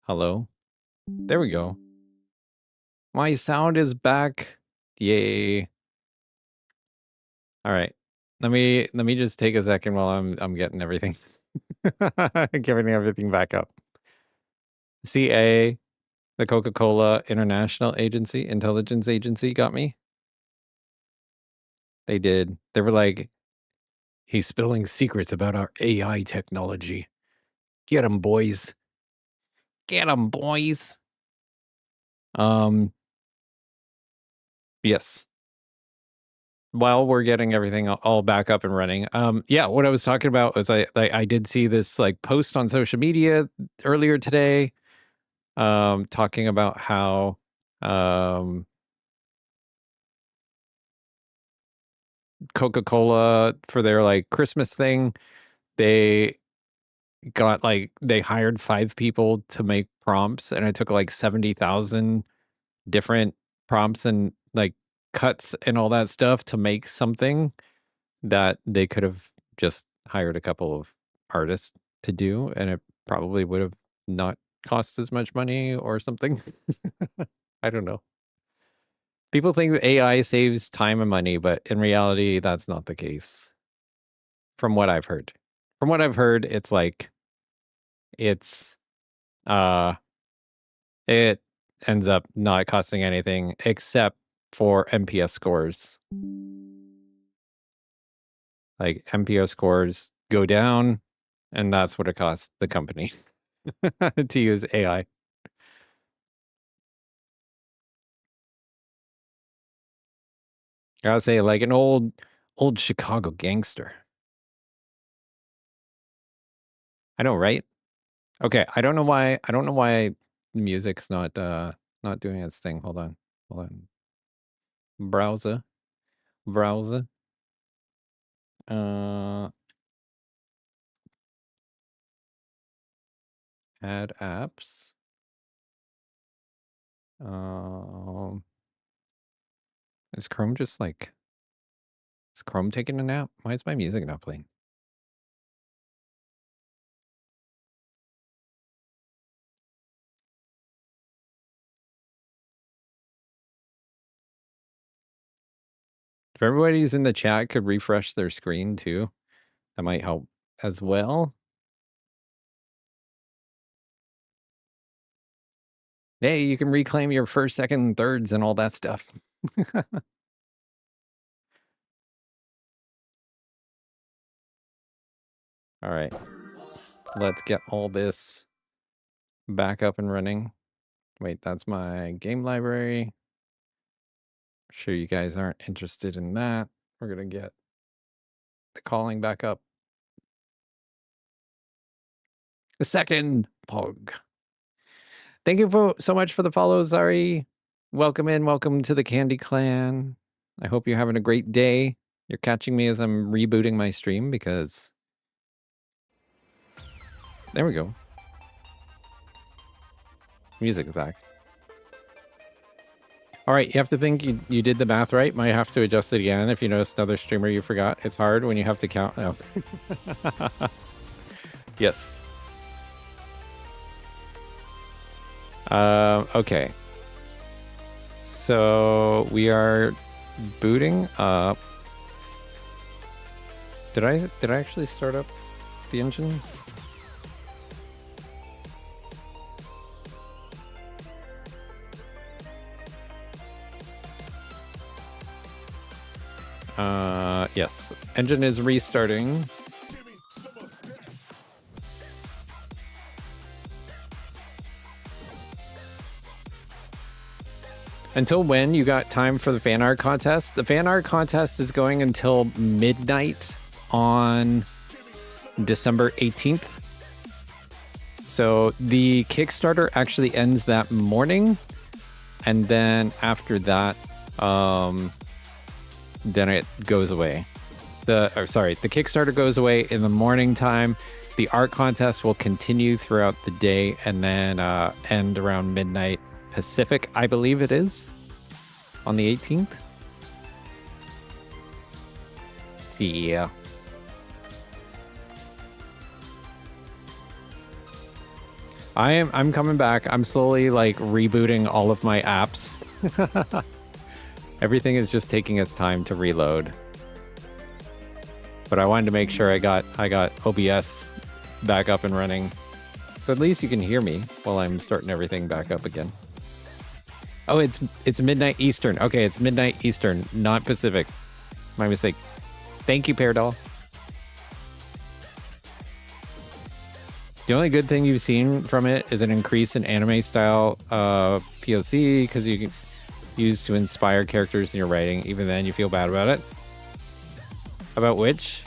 Hello? There we go. My sound is back. Yay. All right. Let me just take a second while I'm getting everything getting everything back up. CA, the Coca-Cola International Agency, Intelligence Agency got me. They did. They were like, he's spilling secrets about our AI technology. Get 'em, boys. Get 'em, boys. Yes. While we're getting everything all back up and running, yeah, what I was talking about was I did see this like post on social media earlier today, talking about how Coca-Cola for their like Christmas thing, they got like they hired 5 people to make prompts, and it took like 70,000 different prompts and like cuts and all that stuff to make something that they could have just hired a couple of artists to do, and it probably would have not cost as much money or something. I don't know. People think that AI saves time and money, but in reality, that's not the case. From what I've heard. From what I've heard, it's like it's uh it ends up not costing anything except for MPS scores. Like MPS scores go down, and that's what it costs the company to use AI. Gotta say, like an old Chicago gangster. I know, right? Okay, I don't know why music's not doing its thing. Hold on. Hold on. Browser. Browser. Uh Add apps. Um is Chrome just like is Chrome taking a nap? Why is my music not playing? If everybody's in the chat could refresh their screen too, that might help as well. Hey, you can reclaim your first, second, and thirds and all that stuff. All right. Let's get all this back up and running. Wait, that's my game library. I'm sure you guys aren't interested in that. We're going to get the calling back up. The second Pog. Thank you so much for the follow, Zari. Welcome in. Welcome to the Candy Clan. I hope you're having a great day. You're catching me as I'm rebooting my stream because... There we go. Music is back. All right, you have to think you did the math right. Might have to adjust it again if you notice another streamer you forgot. It's hard when you have to count. No. Yes. Okay. So we are booting up. Did I actually start up the engine? Yes. Engine is restarting. Until when? You got time for the fan art contest? The fan art contest is going until midnight on December 18th. So the Kickstarter actually ends that morning. And then after that, then it goes away. The Kickstarter goes away in the morning time. The art contest will continue throughout the day and then end around midnight Pacific, I believe it is, on the 18th. Yeah. I'm coming back. I'm slowly like rebooting all of my apps. Everything is just taking its time to reload. But I wanted to make sure I got OBS back up and running. So at least you can hear me while I'm starting everything back up again. Oh, it's midnight Eastern. Okay, it's midnight Eastern, not Pacific. My mistake. Thank you, Pear Doll. The only good thing you've seen from it is an increase in anime style POC, because you can use to inspire characters in your writing. Even then, you feel bad about it. About which?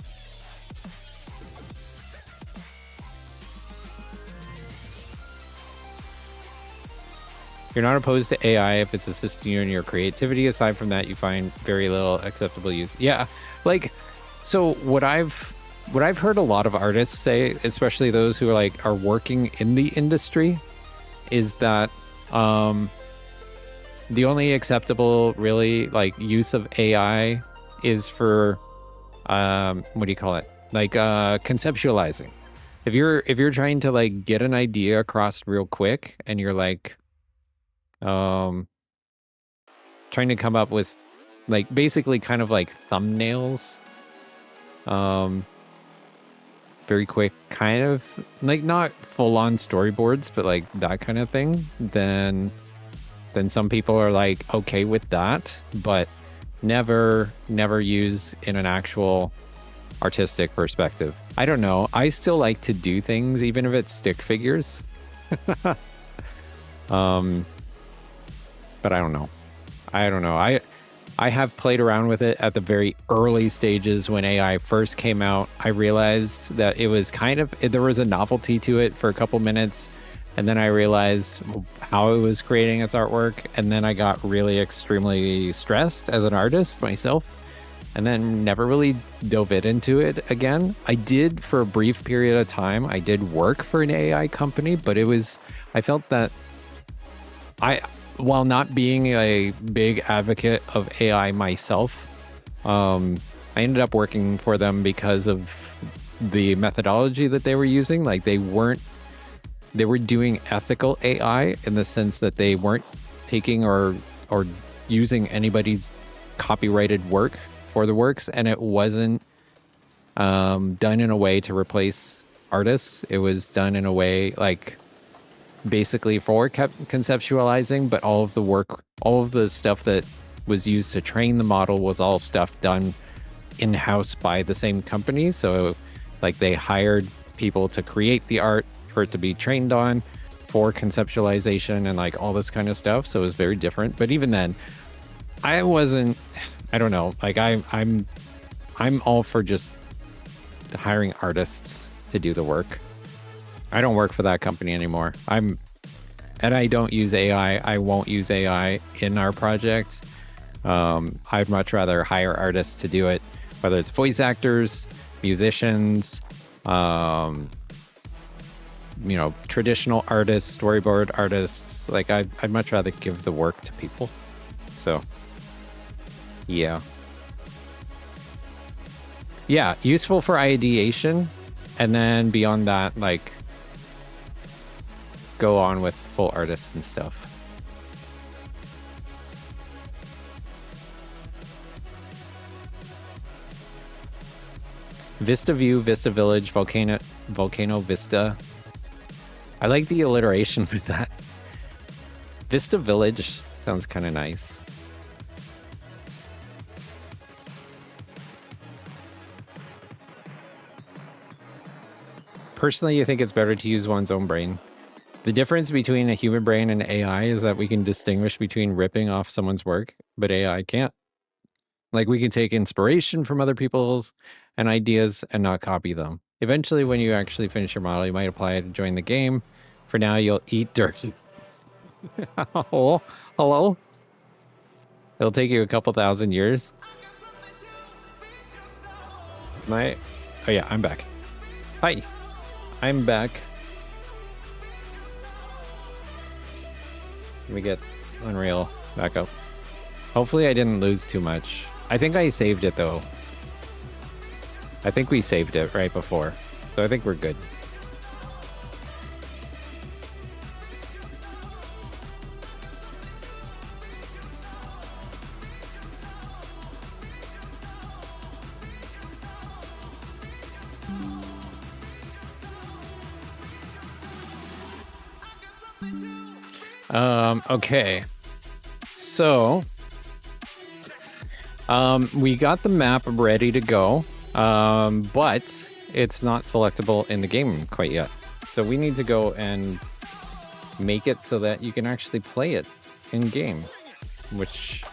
You're not opposed to AI if it's assisting you in your creativity. Aside from that, you find very little acceptable use. Yeah, like, so what I've heard a lot of artists say, especially those who are working in the industry, is that the only acceptable really use of AI is for what do you call it? Conceptualizing. If you're trying to get an idea across real quick and you're trying to come up with basically kind of thumbnails, very quick, kind of not full on storyboards, but that kind of thing, then some people are okay with that, but never use in an actual artistic perspective. I don't know. I still like to do things even if it's stick figures. But I don't know. I have played around with it at the very early stages when AI first came out. I realized that it was there was a novelty to it for a couple minutes, and then I realized how it was creating its artwork, and then I got really extremely stressed as an artist myself, and then never really dove into it again. I did for a brief period of time. I did work for an AI company, but I felt that while not being a big advocate of AI myself, I ended up working for them because of the methodology that they were using. They were doing ethical AI in the sense that they weren't taking or using anybody's copyrighted work for the works, and it wasn't done in a way to replace artists. It was done in a way basically for conceptualizing, but all of the work, all of the stuff that was used to train the model was all stuff done in-house by the same company. So they hired people to create the art for it to be trained on for conceptualization and all this kind of stuff. So it was very different. But even then, I don't know, I'm all for just hiring artists to do the work. I don't work for that company anymore. And I don't use AI. I won't use AI in our project. I'd much rather hire artists to do it, whether it's voice actors, musicians, traditional artists, storyboard artists. I'd much rather give the work to people. So, yeah. Yeah, useful for ideation. And then beyond that, go on with full artists and stuff. Vista View, Vista Village, Volcano Vista. I like the alliteration with that. Vista Village sounds kind of nice. Personally, I think it's better to use one's own brain. The difference between a human brain and AI is that we can distinguish between ripping off someone's work, but AI can't. We can take inspiration from other people's and ideas and not copy them. Eventually, when you actually finish your model, you might apply it to join the game. For now, you'll eat dirt. Hello? It'll take you a couple thousand years. Oh yeah, I'm back. Hi, I'm back. Let me get Unreal back up. Hopefully I didn't lose too much. I think I saved it though. I think we saved it right before. So I think we're good. Okay. So, we got the map ready to go, but it's not selectable in the game quite yet. So we need to go and make it so that you can actually play it in game, which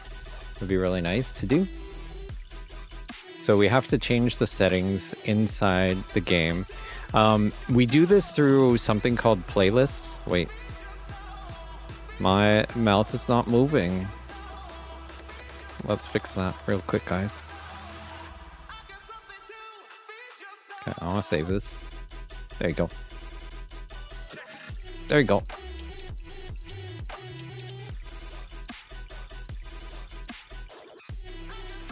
would be really nice to do. So we have to change the settings inside the game. We do this through something called playlists. Wait. My mouth is not moving. Let's fix that real quick, guys. Okay, I want to save this. There you go. There you go.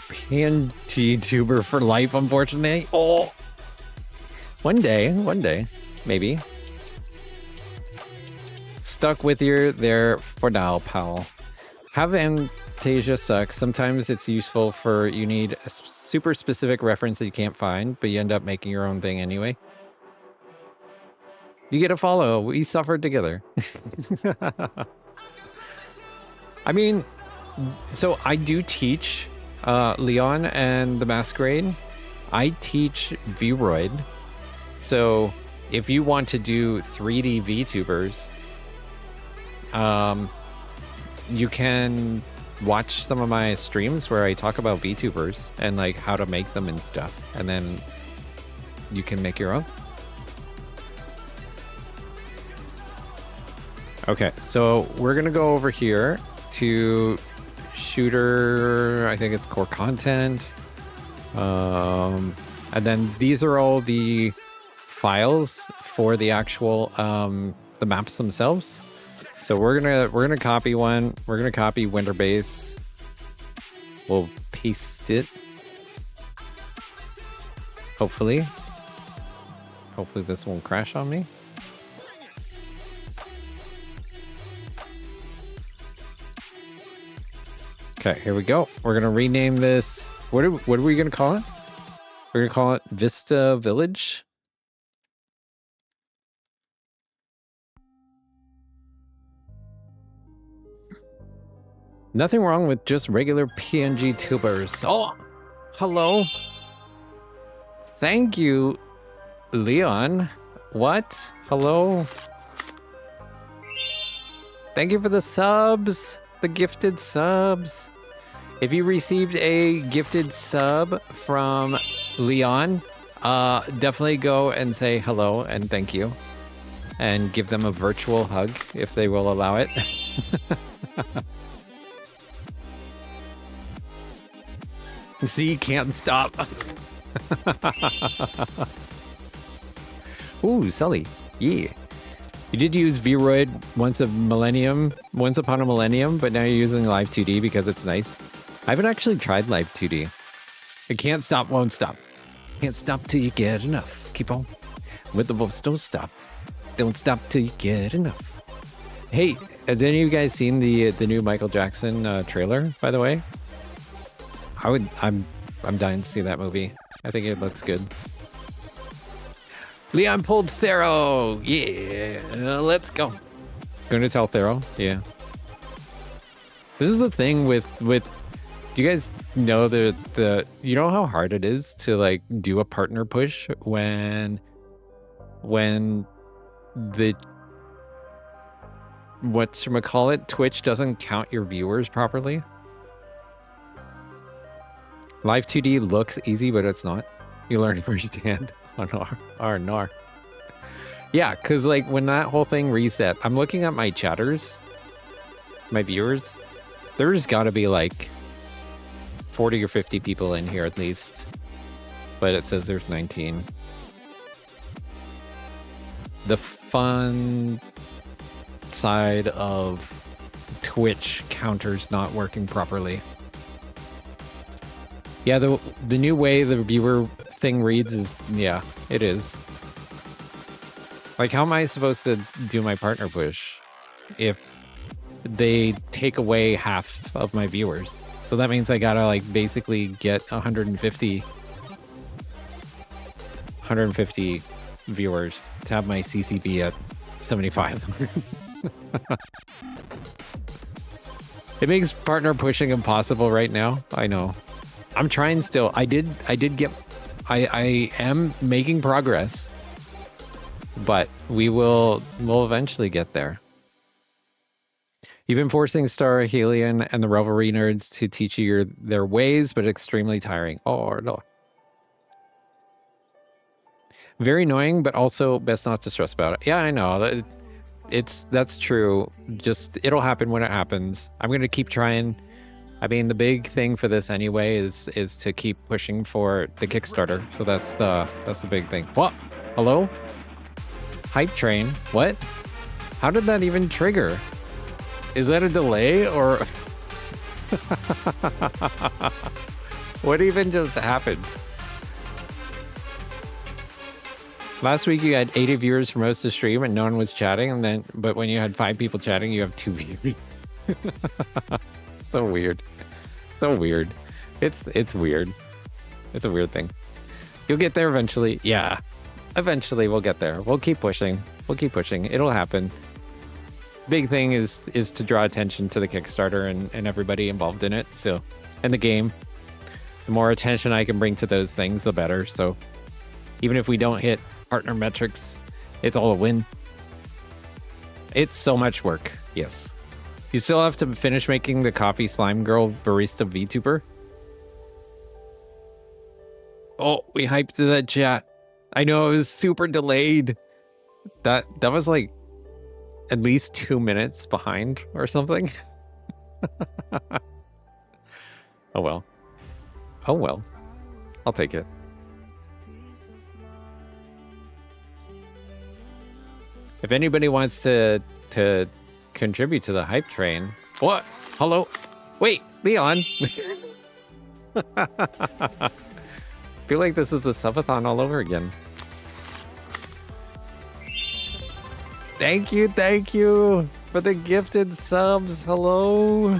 PNG tuber for life, unfortunately. Oh, one day, maybe. Stuck with you there for now, pal. Have Fantasia sucks. Sometimes it's useful for you need a super specific reference that you can't find, but you end up making your own thing anyway. You get a follow. We suffered together. I mean, so I do teach Leon and the Masquerade. I teach Vroid. So if you want to do 3D VTubers, you can watch some of my streams where I talk about VTubers and like how to make them and stuff, and then you can make your own. Okay, so we're gonna go over here to shooter, I think it's core content. And then these are all the files for the actual the maps themselves. So we're gonna copy one. We're gonna copy Winter Base. We'll paste it. Hopefully this won't crash on me. Okay, here we go. We're gonna rename this. What are we gonna call it? We're gonna call it Vista Village. Nothing wrong with just regular PNG tubers. Oh, hello. Thank you, Leon. What? Hello. Thank you for the subs, the gifted subs. If you received a gifted sub from Leon, definitely go and say hello and thank you. And give them a virtual hug if they will allow it. See, can't stop. Ooh, Sully. Yeah. You did use Vroid once upon a millennium, but now you're using Live 2D because it's nice. I haven't actually tried Live 2D. It can't stop, won't stop. Can't stop till you get enough. Keep on. With the votes, don't stop. Don't stop till you get enough. Hey, has any of you guys seen the new Michael Jackson trailer, by the way? I'm dying to see that movie. I think it looks good. Leon pulled Thero. Yeah, let's go. Going to tell Thero? Yeah. This is the thing with do you guys know the you know how hard it is to like do a partner push when the whatchamacallit Twitch doesn't count your viewers properly? Live 2D looks easy, but it's not. You learn firsthand on R&R. Yeah, because like when that whole thing reset, I'm looking at my chatters, my viewers. There's got to be like 40 or 50 people in here at least. But it says there's 19. The fun side of Twitch counters not working properly. Yeah, the new way the viewer thing reads is, yeah, it is. Like, how am I supposed to do my partner push if they take away half of my viewers? So that means I gotta, like, basically get 150 viewers to have my CCB at 75. It makes partner pushing impossible right now. I know. I'm trying still. I am making progress, but we'll eventually get there. You've been forcing Star Helion and the Revelry nerds to teach you their ways, but extremely tiring. Oh no. Very annoying, but also best not to stress about it. Yeah, I know. That's true. Just it'll happen when it happens. I'm gonna keep trying. I mean, the big thing for this anyway is to keep pushing for the Kickstarter. So that's the big thing. What? Hello? Hype train? What? How did that even trigger? Is that a delay or what even just happened? Last week you had 80 viewers for most of the stream and no one was chatting, and but when you had 5 people chatting, you have 2 viewers. So weird. So weird. It's weird. It's a weird thing. You'll get there eventually. Yeah. Eventually we'll get there. We'll keep pushing. We'll keep pushing. It'll happen. Big thing is to draw attention to the Kickstarter and everybody involved in it. So, and the game. The more attention I can bring to those things, the better. So even if we don't hit partner metrics, it's all a win. It's so much work. Yes. You still have to finish making the coffee slime girl barista VTuber. Oh, we hyped that chat. I know it was super delayed. That was like at least 2 minutes behind or something. Oh well. Oh well. I'll take it. If anybody wants to contribute to the hype train. What? Hello? Wait, Leon. Feel like this is the subathon all over again. Thank you for the gifted subs. Hello.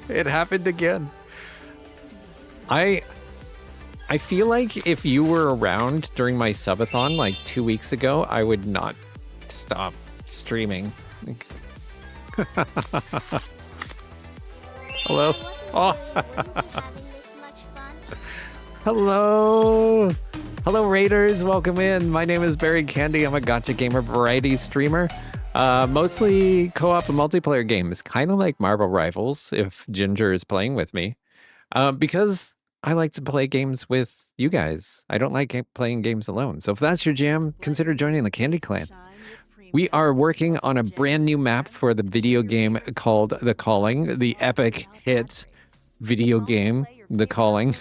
It happened again. I feel like if you were around during my subathon like 2 weeks ago, I would not stop streaming. Hello. Oh. Hello. Hello, Raiders. Welcome in. My name is Barry Candy. I'm a Gacha Gamer variety streamer. Mostly co-op and multiplayer games, kind of like Marvel Rivals if Ginger is playing with me. Because I like to play games with you guys. I don't like playing games alone. So if that's your jam, consider joining the Candy Clan. We are working on a brand new map for the video game called The Calling, the epic hit video game, The Calling.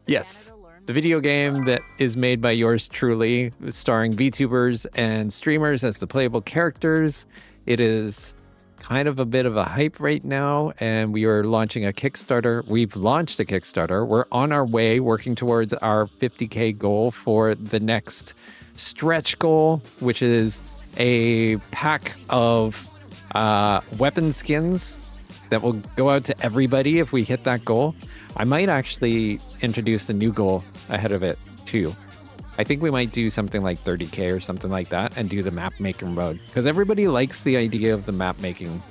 Yes, the video game that is made by yours truly, starring VTubers and streamers as the playable characters. It is kind of a bit of a hype right now, and we are launching a Kickstarter. We've launched a Kickstarter. We're on our way working towards our 50K goal for the next stretch goal, which is a pack of weapon skins that will go out to everybody if we hit that goal. I might actually introduce the new goal ahead of it too. I think we might do something like 30K or something like that and do the map maker mode, because everybody likes the idea of the map making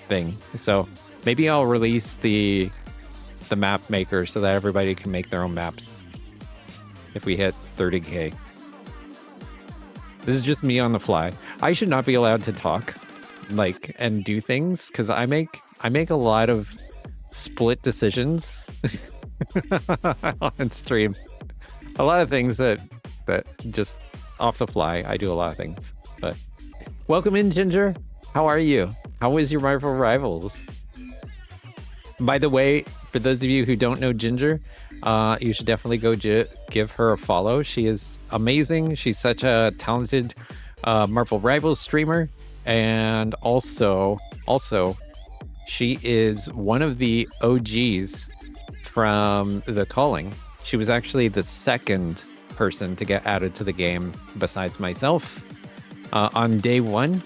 thing. So maybe I'll release the map maker so that everybody can make their own maps if we hit 30K. This is just me on the fly. I should not be allowed to talk like and do things because I make a lot of split decisions on stream. A lot of things that just off the fly, I do a lot of things. But welcome in, Ginger. How are you? How was your Marvel Rivals? By the way, for those of you who don't know Ginger, you should definitely go give her a follow. She is amazing. She's such a talented Marvel Rivals streamer. And also, she is one of the OGs from The Calling. She was actually the second person to get added to the game besides myself on day 1.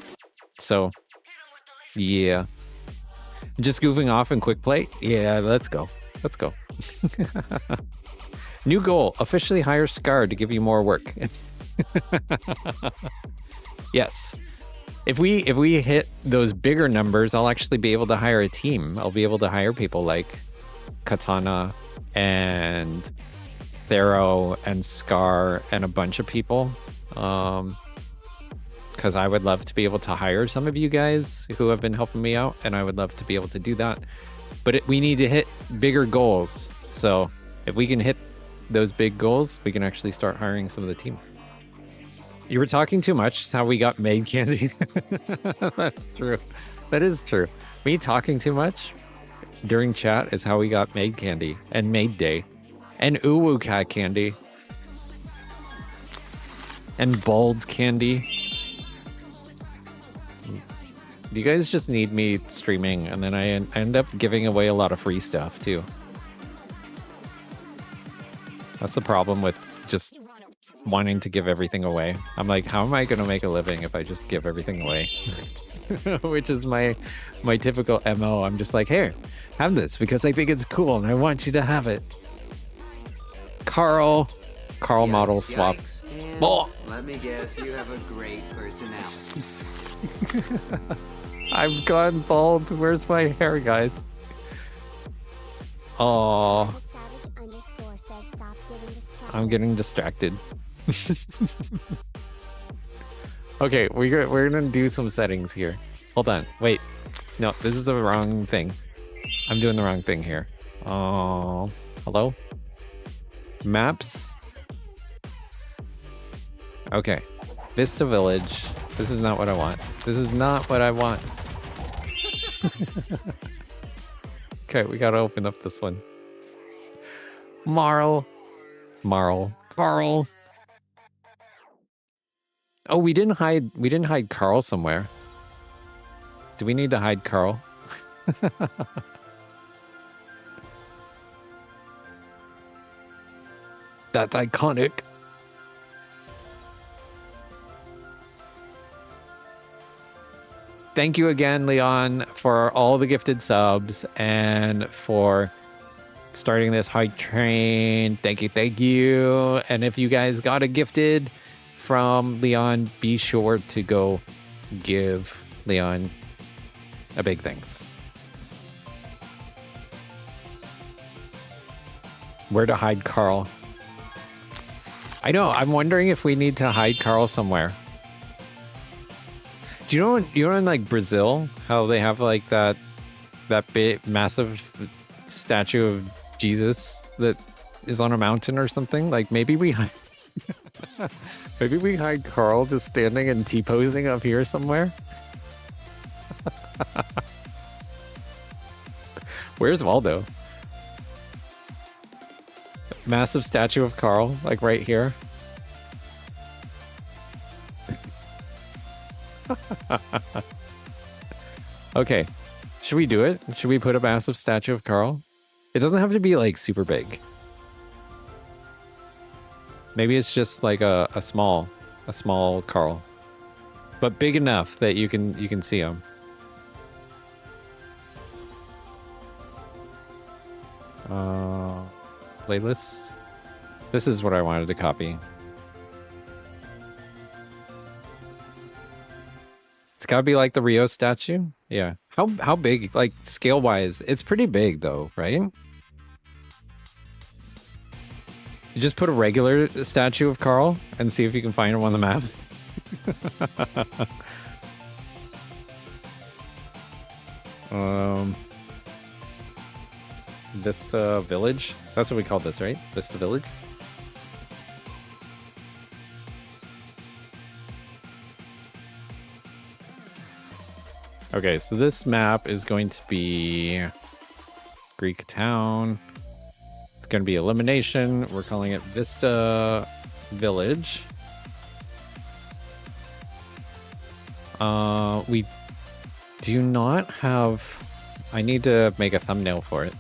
So yeah, just goofing off in quick play. Yeah, let's go. New goal, officially hire Scar to give you more work. Yes. If we hit those bigger numbers, I'll actually be able to hire a team. I'll be able to hire people like Katana and Thero and Scar and a bunch of people. Because I would love to be able to hire some of you guys who have been helping me out, and I would love to be able to do that. But we need to hit bigger goals. So if we can hit those big goals, we can actually start hiring some of the team. You were talking too much. It's how we got made candy. That's true. That is true. Me talking too much during chat is how we got made candy and made day and uwu cat candy and bald candy. You guys just need me streaming, and then I end up giving away a lot of free stuff too. That's the problem with just wanting to give everything away. I'm like, how am I going to make a living if I just give everything away? Which is my typical MO. I'm just like, here, have this because I think it's cool and I want you to have it. Carl model swap. Oh. Let me guess, you have a great personality. I've gone bald. Where's my hair, guys? Oh, I'm getting distracted. Okay, we're gonna do some settings here. Hold on, wait. No, this is the wrong thing. I'm doing the wrong thing here. Oh, hello? Maps. Okay, Vista Village. This is not what I want. This is not what I want. Okay, we gotta open up this one. Carl. Oh, we didn't hide Carl somewhere. Do we need to hide Carl? That's iconic. Thank you again, Leon, for all the gifted subs and for starting this hype train. Thank you. And if you guys got a gifted from Leon, be sure to go give Leon a big thanks. Where to hide Carl? I know, I'm wondering if we need to hide Carl somewhere. Do you know in like Brazil how they have like that big massive statue of Jesus that is on a mountain or something? Like maybe we hide maybe we hide Carl just standing and T-posing up here somewhere. Where's Waldo? Massive statue of Carl, like right here. Okay, should we do it? Should we put a massive statue of Carl? It doesn't have to be like super big. Maybe it's just like a small Carl, but big enough that you can see him. Playlist. This is what I wanted to copy. It's gotta be like the Rio statue. Yeah. How big? Like scale wise, it's pretty big though, right? You just put a regular statue of Carl and see if you can find him on the map. Vista Village. That's what we call this, right? Vista Village. Okay, so this map is going to be Greek Town. It's going to be elimination. We're calling it Vista Village. We do not have... I need to make a thumbnail for it.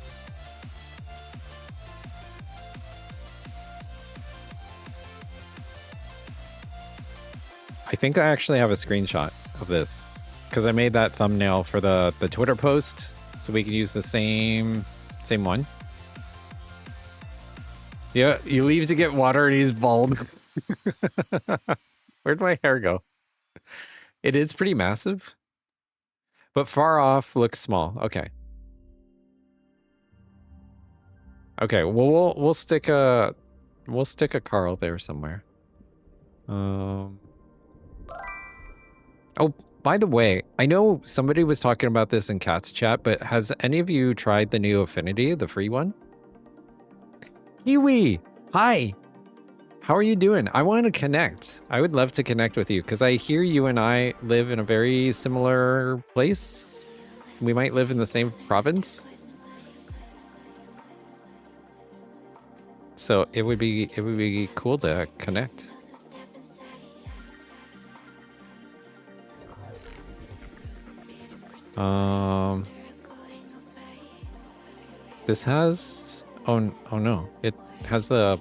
I think I actually have a screenshot of this because I made that thumbnail for the Twitter post, so we can use the same one. Yeah, you leave to get water and he's bald. Where'd my hair go? It is pretty massive, but far off looks small. Okay. Okay, well we'll stick a Carl there somewhere. Oh, by the way, I know somebody was talking about this in Cat's chat, but has any of you tried the new Affinity, the free one? Kiwi, hi. How are you doing? I want to connect. I would love to connect with you because I hear you and I live in a very similar place. We might live in the same province. So it would be cool to connect. This has oh no, it has the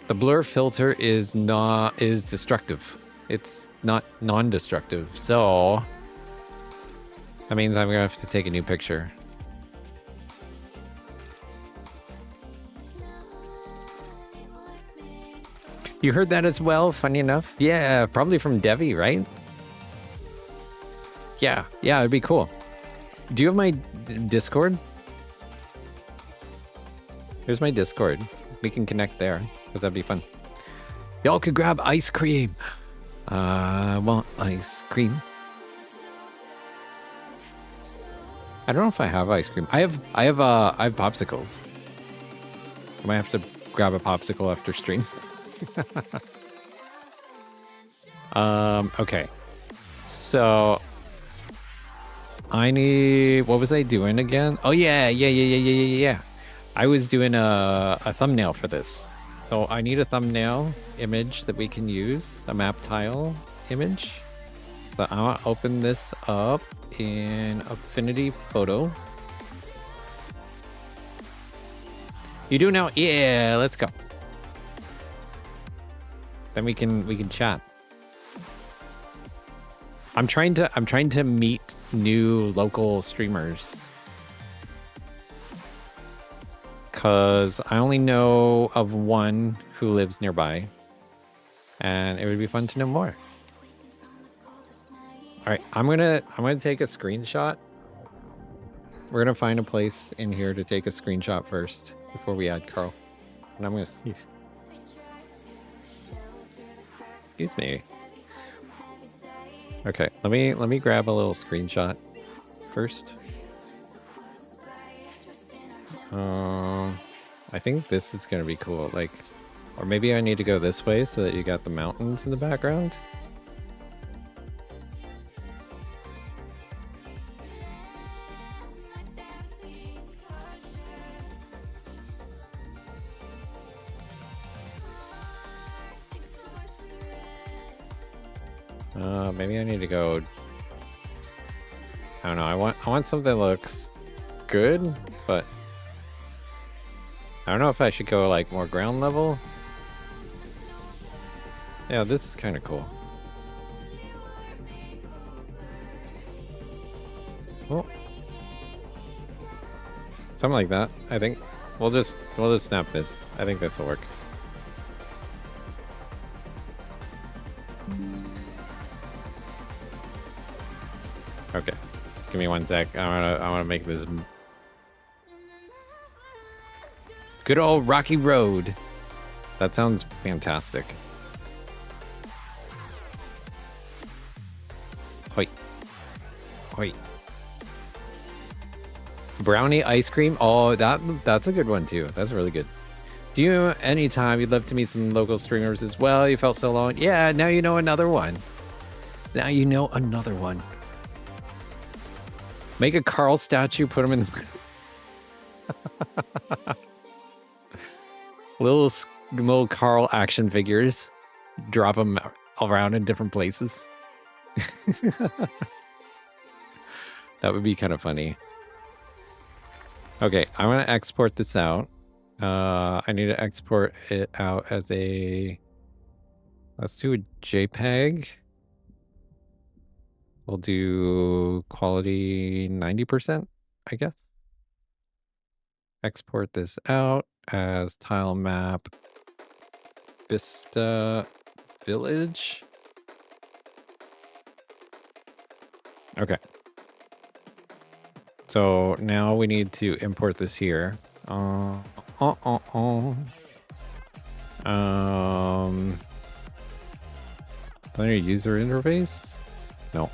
blur filter is destructive. It's not non-destructive. So that means I'm gonna have to take a new picture. You heard that as well, funny enough. Yeah, probably from Devi, right? Yeah, it'd be cool. Do you have my Discord? Here's my Discord. We can connect there, because that'd be fun. Y'all could grab ice cream. I want ice cream. I don't know if I have ice cream. I have popsicles. I might have to grab a popsicle after stream. Okay. So I need, what was I doing again? Oh yeah. I was doing a thumbnail for this. So I need a thumbnail image that we can use, a map tile image. So I want to open this up in Affinity Photo. You do now? Yeah, let's go. Then we can chat. I'm trying to meet new local streamers. Cause I only know of one who lives nearby. And it would be fun to know more. Alright, I'm gonna take a screenshot. We're gonna find a place in here to take a screenshot first before we add Carl. And I'm gonna sneeze. Excuse me. Okay, let me grab a little screenshot first. I think this is gonna be cool. Like, or maybe I need to go this way so that you got the mountains in the background. Maybe I need to go. I don't know. I want something that looks good, but I don't know if I should go like more ground level. Yeah, this is kind of cool. Well, something like that. I think we'll just snap this. I think this will work. Okay, just give me one sec. I wanna make this good old rocky road. That sounds fantastic. Hoi. Hoi. Brownie ice cream. Oh, that's a good one too. That's really good. Do you anytime you'd love to meet some local streamers as well? You felt so alone. Yeah, now you know another one. Now you know another one. Make a Carl statue, put him in little Carl action figures. Drop them around in different places. That would be kind of funny. Okay, I want to export this out. I need to export it out as a... Let's do a JPEG. We'll do quality 90%, I guess. Export this out. as tile map Vista Village. Okay. So now we need to import this here. Linear user interface? No.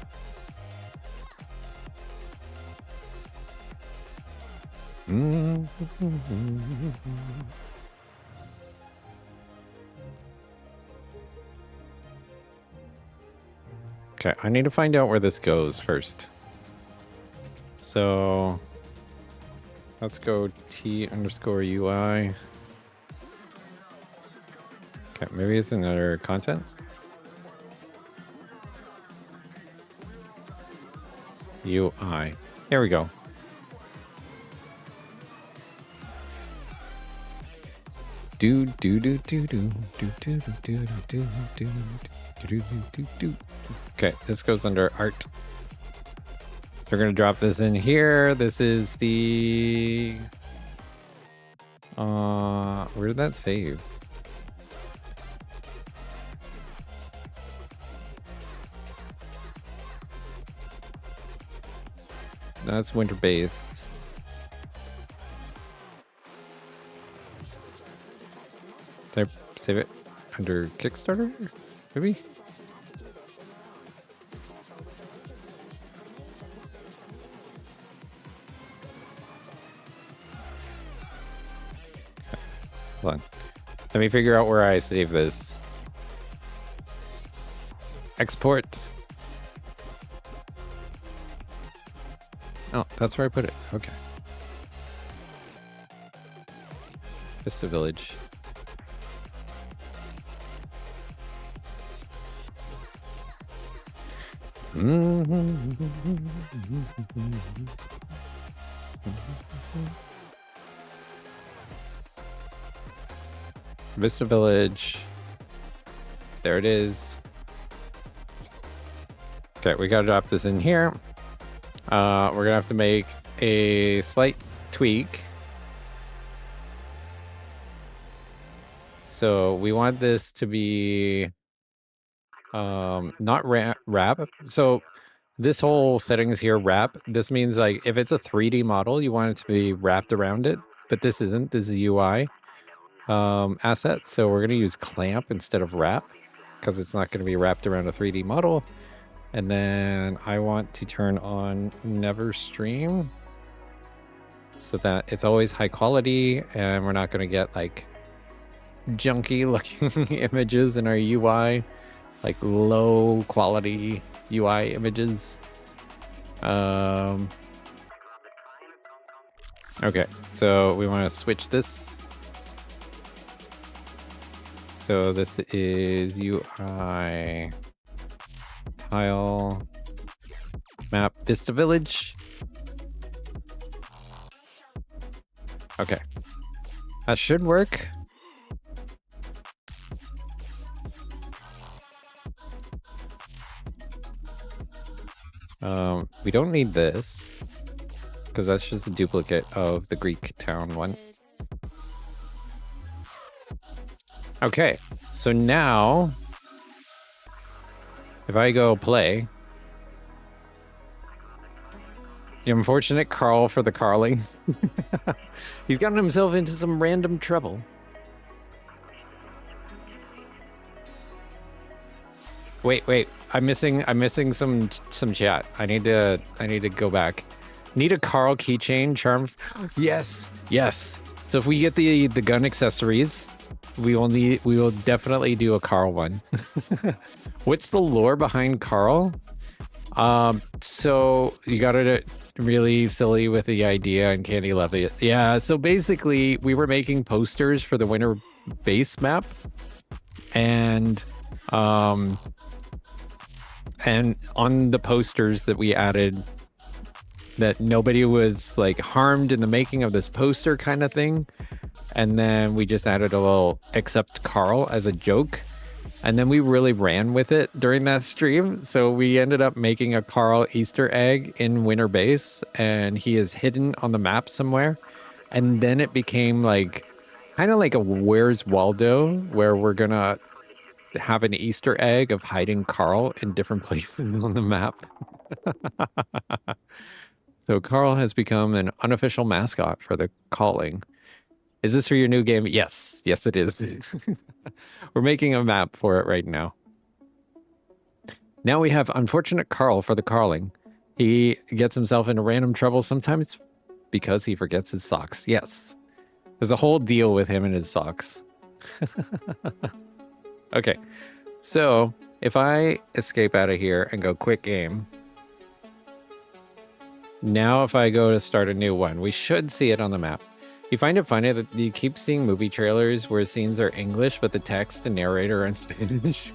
Okay, I need to find out where this goes first. So let's go T_UI. Okay, maybe it's another content. UI. Here we go. Do do do do do do do do do do do do do. Okay, this goes under art. We're gonna drop this in here. This is the where did that save? That's winter based. Did I save it under Kickstarter? Maybe? Hold on. Let me figure out where I save this. Export. Oh, that's where I put it. Okay. Vista Village. Vista Village. There it is. Okay, we gotta drop this in here. We're gonna have to make a slight tweak. So we want this to be not wrap. So this whole settings here wrap. This means like if it's a 3D model, you want it to be wrapped around it, but this isn't. This is UI asset. So we're gonna use clamp instead of wrap because it's not gonna be wrapped around a 3D model. And then I want to turn on never stream so that it's always high quality and we're not gonna get like junky looking images in our UI, like low quality UI images. Okay, so we want to switch this. So this is UI tile map Vista Village. Okay, that should work. We don't need this because that's just a duplicate of the Greek town one. Okay, so now if I go play, the unfortunate Carl for the Carling. He's gotten himself into some random trouble. Wait. I'm missing some chat. I need to go back. Need a Carl keychain charm. Yes. So if we get the gun accessories, we will definitely do a Carl one. What's the lore behind Carl? So you got it really silly with the idea and Candy loved it. Yeah, so basically we were making posters for the winter base map and on the posters that we added that nobody was like harmed in the making of this poster kind of thing. And then we just added a little except Carl as a joke. And then we really ran with it during that stream. So we ended up making a Carl Easter egg in winter base and he is hidden on the map somewhere. And then it became like Kind of like a Where's Waldo, where we're gonna have an Easter egg of hiding Carl in different places on the map. So Carl has become an unofficial mascot for the calling. Is this for your new game? Yes. Yes, it is. We're making a map for it right now. Now we have unfortunate Carl for the calling. He gets himself into random trouble sometimes because he forgets his socks. Yes. There's a whole deal with him and his socks. Okay. So if I escape out of here and go quit game, now if I go to start a new one, we should see it on the map. You find it funny that you keep seeing movie trailers where scenes are English, but the text and narrator are in Spanish.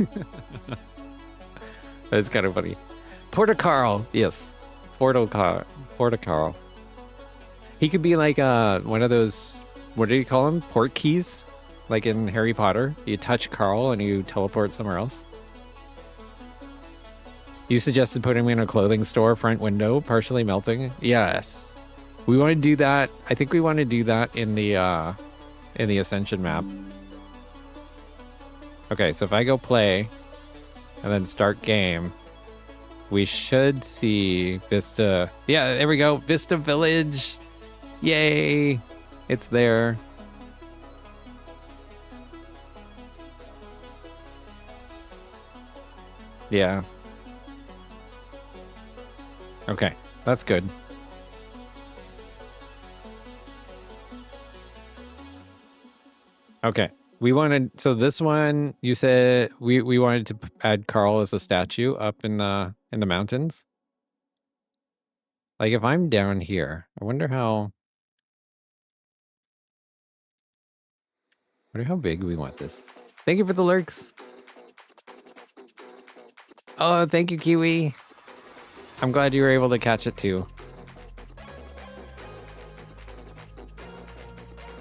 That's kind of funny. Porta Carl. Yes. Porta Carl. He could be like one of those, what do you call them? Port keys? Like in Harry Potter. You touch Carl and you teleport somewhere else. You suggested putting me in a clothing store front window, partially melting. Yes. We want to do that. I think we want to do that in the Ascension map. Okay, so if I go play and then start game, we should see Vista. Yeah, there we go. Vista Village. Yay. It's there. Yeah. Okay, that's good. Okay, we wanted, so this one, you said we wanted to add Carl as a statue up in the mountains. Like if I'm down here, I wonder how big we want this. Thank you for the lurks. Oh, thank you, Kiwi. I'm glad you were able to catch it too.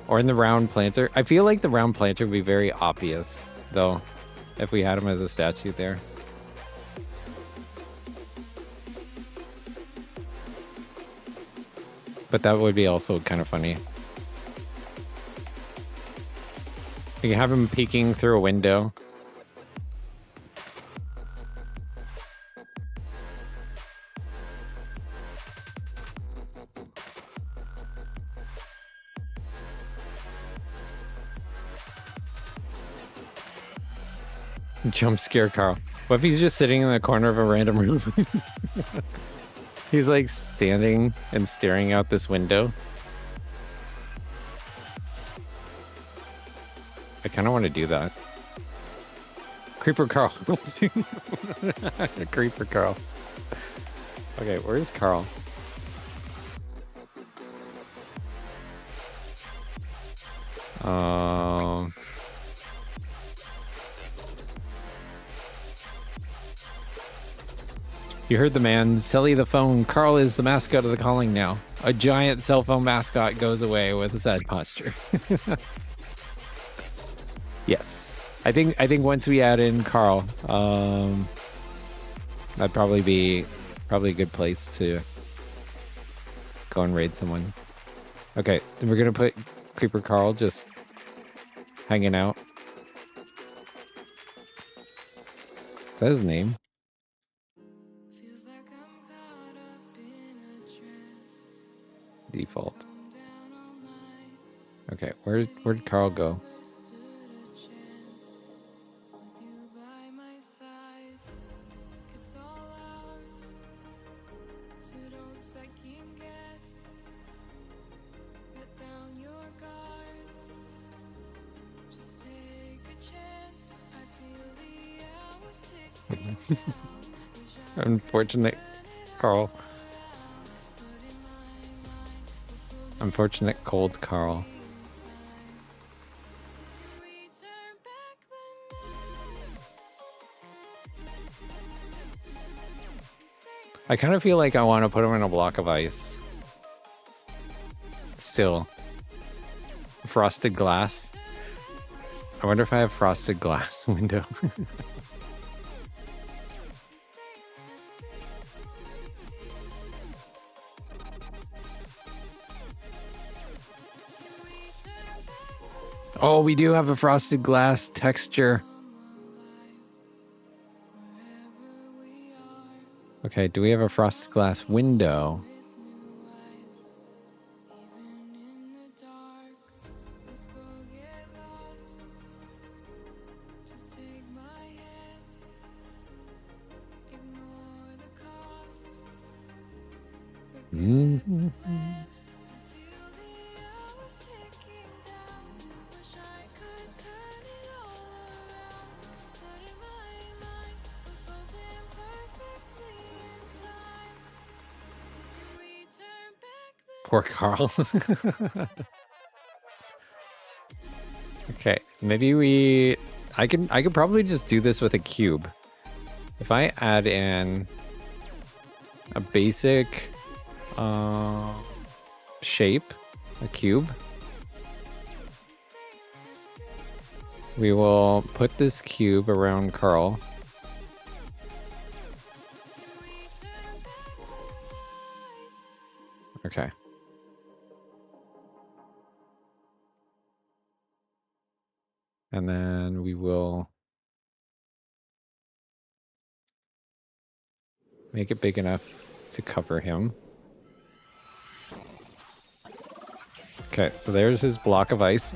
Or in the round planter. I feel like the round planter would be very obvious, though, if we had him as a statue there. But that would be also kind of funny. You can have him peeking through a window. Jump scare Carl. What if he's just sitting in the corner of a random room? He's like standing and staring out this window. I kind of want to do that. Creeper Carl. Creeper Carl. Okay, where's Carl? You heard the man. Silly the phone. Carl is the mascot of the calling now. A giant cell phone mascot goes away with a sad posture. Yes. I think once we add in Carl, that'd probably be a good place to go and raid someone. Okay, then we're gonna put Creeper Carl just hanging out. Is that his name? Default. Okay, where'd Carl go? Unfortunate Carl. Unfortunate cold Carl. I kind of feel like I want to put him in a block of ice. Still. Frosted glass. I wonder if I have frosted glass window. Oh, we do have a frosted glass texture. Okay, do we have a frosted glass window? Mm-hmm. Poor Carl. Okay, maybe I could probably just do this with a cube. If I add in a basic shape, a cube, we will put this cube around Carl. Okay. And then we will make it big enough to cover him. Okay, so there's his block of ice.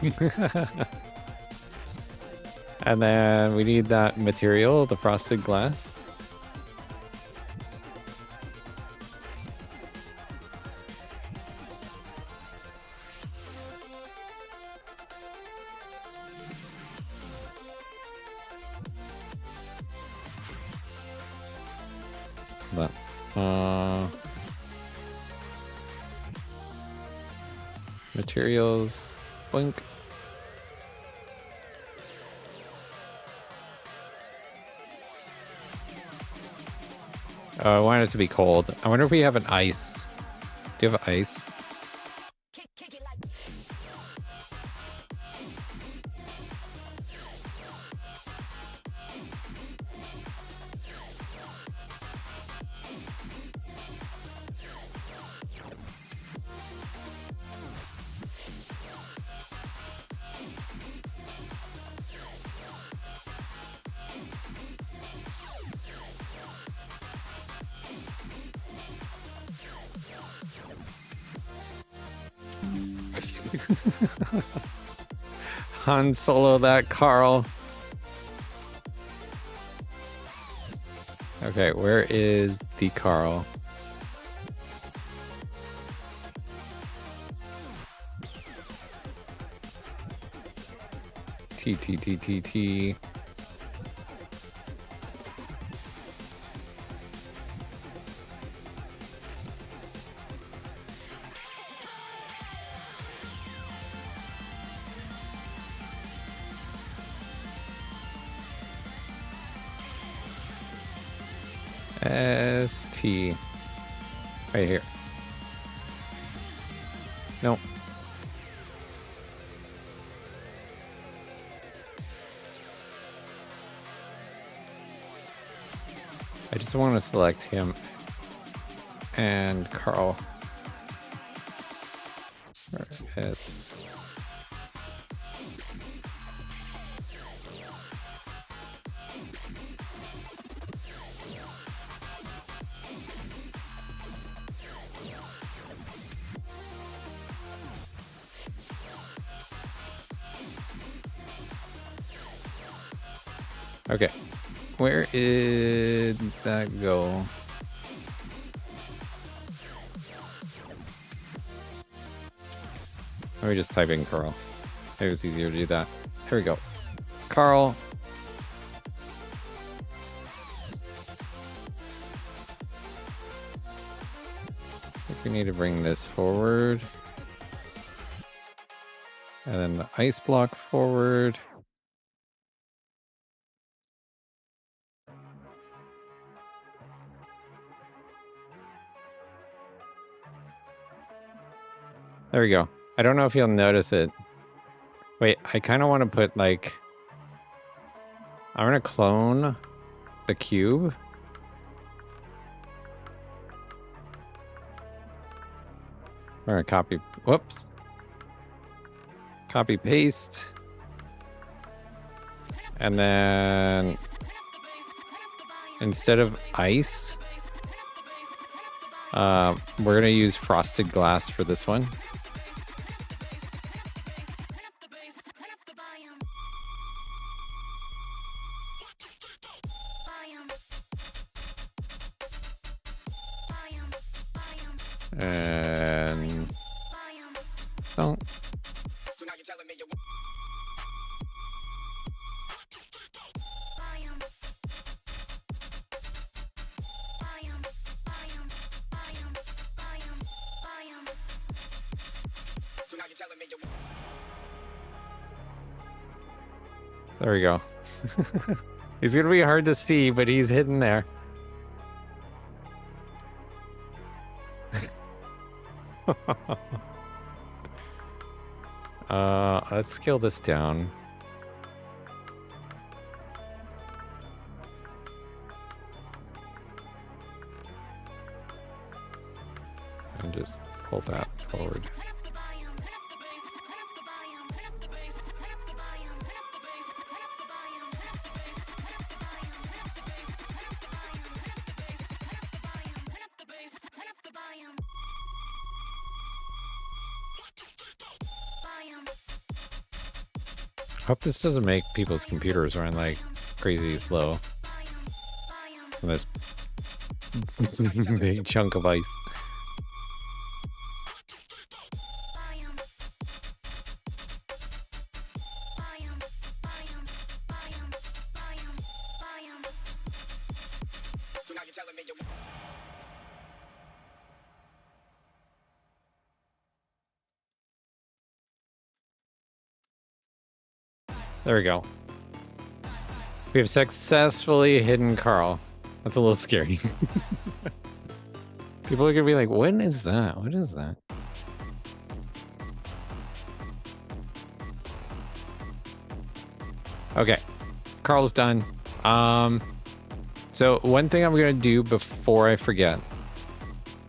And then we need that material, the frosted glass. But, materials, blink. Oh, I want it to be cold. I wonder if we have an ice. Do you have ice? Han Solo that Carl. Okay, where is the Carl? T. ST. Right here. Nope. I just want to select him and Carl. S. Okay. Where did that go? Let me just type in Carl. Maybe it's easier to do that. Here we go. Carl. I think we need to bring this forward. And then the ice block forward. There we go. I don't know if you'll notice it. Wait, I kind of want to put like... I want to clone the cube. We're going to copy... Whoops. Copy paste. And then instead of ice, we're gonna use frosted glass for this one. And oh. There we go. He's gonna be hard to see, but he's hidden there. Let's scale this down. And just pull that forward. Hope this doesn't make people's computers run like crazy slow. From this big chunk of ice. There we go. We have successfully hidden Carl. That's a little scary. People are gonna be like, when is that? What is that? Okay. Carl's done. So one thing I'm gonna do before I forget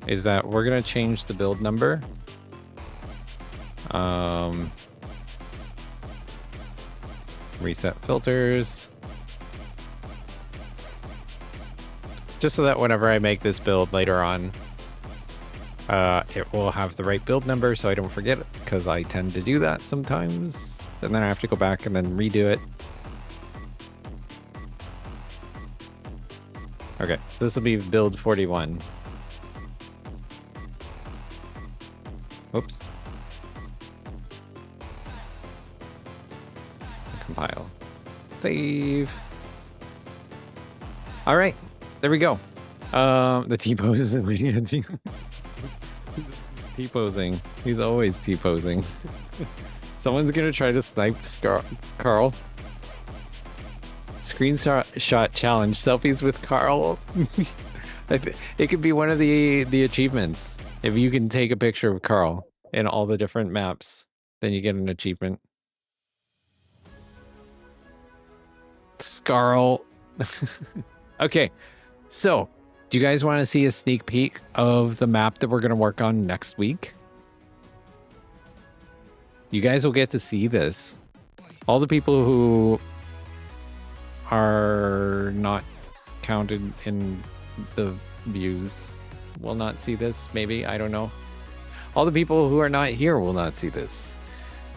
is that we're gonna change the build number. Reset filters. Just so that whenever I make this build later on, it will have the right build number so I don't forget it, because I tend to do that sometimes. And then I have to go back and then redo it. Okay, so this will be build 41. Oops. Compile. Save. All right, there we go. The T-pose is waiting. T-posing. He's always T-posing. Someone's gonna try to snipe Carl. Screenshot challenge. Selfies with Carl. It could be one of the achievements. If you can take a picture of Carl in all the different maps, then you get an achievement. Scarl. Okay, so do you guys want to see a sneak peek of the map that we're going to work on next week? You guys will get to see this. All the people who are not counted in the views will not see this, maybe, I don't know. All the people who are not here will not see this.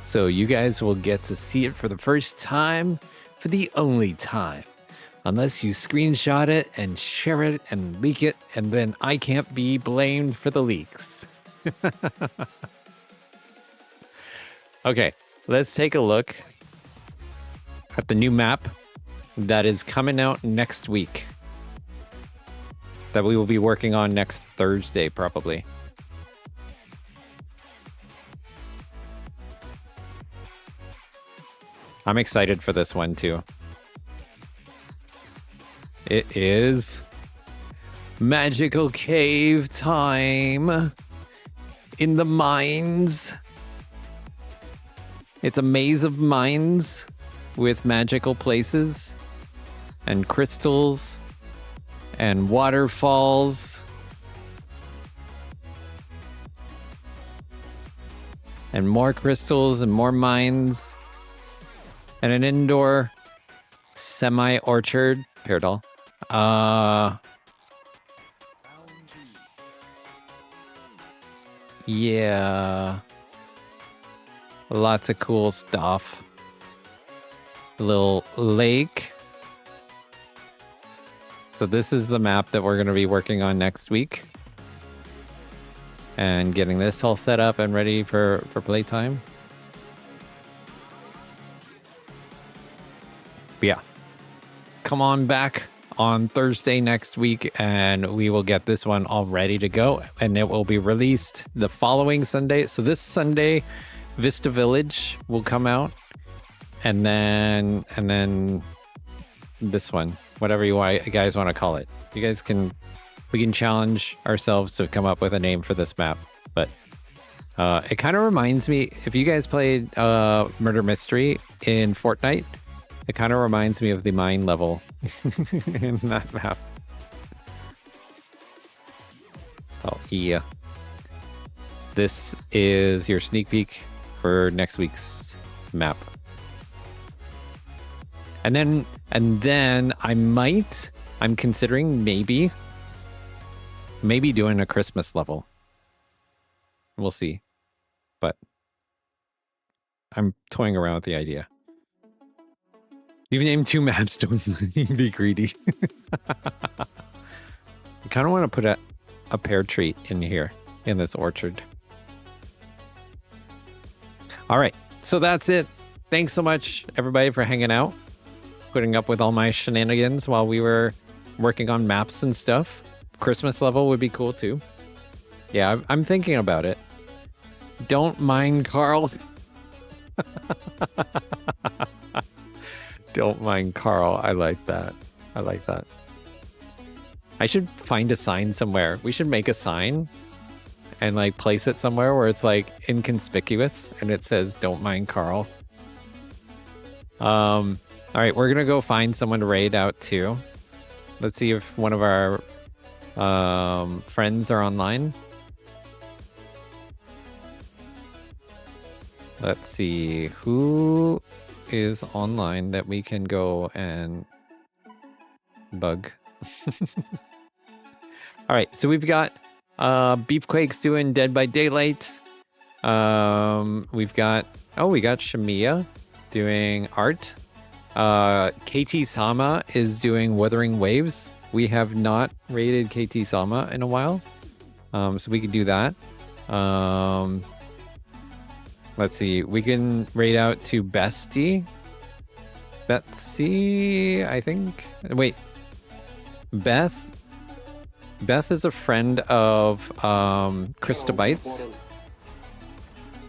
So you guys will get to see it for the first time, for the only time. Unless you screenshot it and share it and leak it, and then I can't be blamed for the leaks. Okay, let's take a look at the new map that is coming out next week. That we will be working on next Thursday, probably. I'm excited for this one, too. It is magical cave time in the mines. It's a maze of mines with magical places and crystals and waterfalls and more crystals and more mines and an indoor Semi-orchard, pear doll. Yeah. Lots of cool stuff. Little lake. So this is the map that we're going to be working on next week. And getting this all set up and ready for playtime. But yeah. Come on back on Thursday next week and we will get this one all ready to go. And it will be released the following Sunday. So this Sunday, Vista Village will come out. And then this one, whatever you guys want to call it. You guys we can challenge ourselves to come up with a name for this map. But it kind of reminds me, if you guys played Murder Mystery in Fortnite, it kind of reminds me of the mine level in that map. Oh, yeah. This is your sneak peek for next week's map. And then I'm considering maybe doing a Christmas level. We'll see. But I'm toying around with the idea. You've named 2 maps, don't be greedy. I kind of want to put a pear tree in here, in this orchard. All right, so that's it. Thanks so much, everybody, for hanging out, putting up with all my shenanigans while we were working on maps and stuff. Christmas level would be cool, too. Yeah, I'm thinking about it. Don't mind Carl. Don't mind Carl. I like that. I like that. I should find a sign somewhere. We should make a sign and like place it somewhere where it's like inconspicuous and it says don't mind Carl. All right, we're gonna go find someone to raid out too. Let's see if one of our friends are online. Let's see who is online that we can go and bug. All right, so we've got Beefquake's doing Dead by Daylight. We got Shamiya doing art. KT Sama is doing Wuthering Waves. We have not raided KT Sama in a while, so we could do that. Let's see, we can raid out to Betsy, I think. Wait, Beth is a friend of Krista Bites,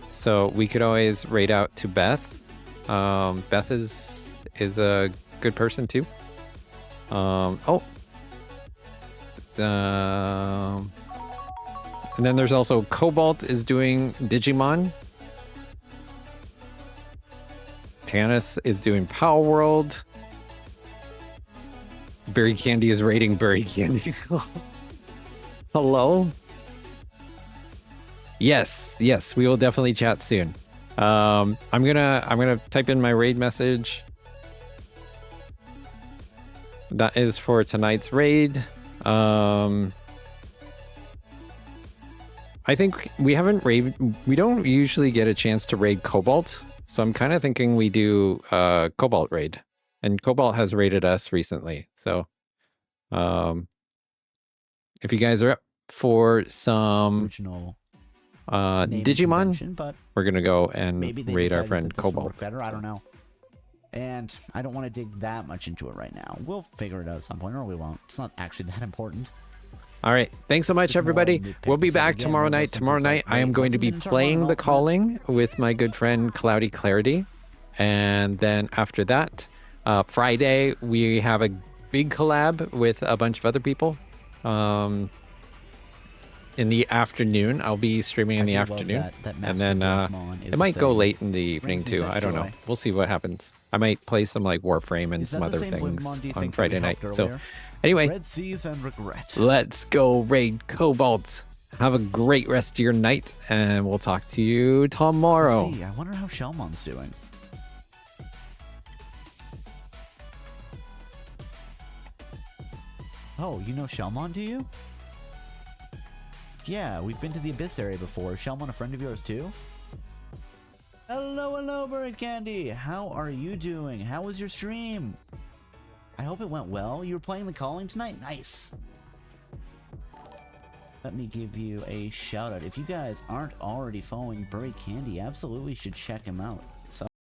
so we could always raid out to Beth. Beth is a good person too. And then there's also Cobalt is doing Digimon. Tanis is doing Power World. Berry Candy is raiding Berry Candy. Hello? Yes, we will definitely chat soon. I'm gonna type in my raid message. That is for tonight's raid. I think we don't usually get a chance to raid Cobalt. So I'm kind of thinking we do Cobalt raid, and Cobalt has raided us recently. So if you guys are up for some original Digimon, but we're gonna go and maybe they raid our decided friend that this would Cobalt. work better. I don't know. And I don't want to dig that much into it right now. We'll figure it out at some point, or we won't. It's not actually that important. All right. Thanks so much, everybody. We'll be back tomorrow night. Tomorrow night, I am going to be playing The Calling with my good friend Cloudy Clarity. And then after that, Friday, we have a big collab with a bunch of other people. In the afternoon, I'll be streaming in the afternoon. And then it might go late in the evening too. I don't know. We'll see what happens. I might play some like Warframe and some other things on Friday night. So anyway, Red Seas and Regret. Let's go raid Cobalt. Have a great rest of your night, and we'll talk to you tomorrow. I wonder how Shelmon's doing. Oh, you know Shelmon, do you? Yeah, we've been to the Abyss area before. Is Shelmon a friend of yours too? Hello, hello, Bird Candy! How are you doing? How was your stream? I hope it went well. You were playing The Calling tonight? Nice! Let me give you a shout out. If you guys aren't already following Bird Candy, absolutely should check him out.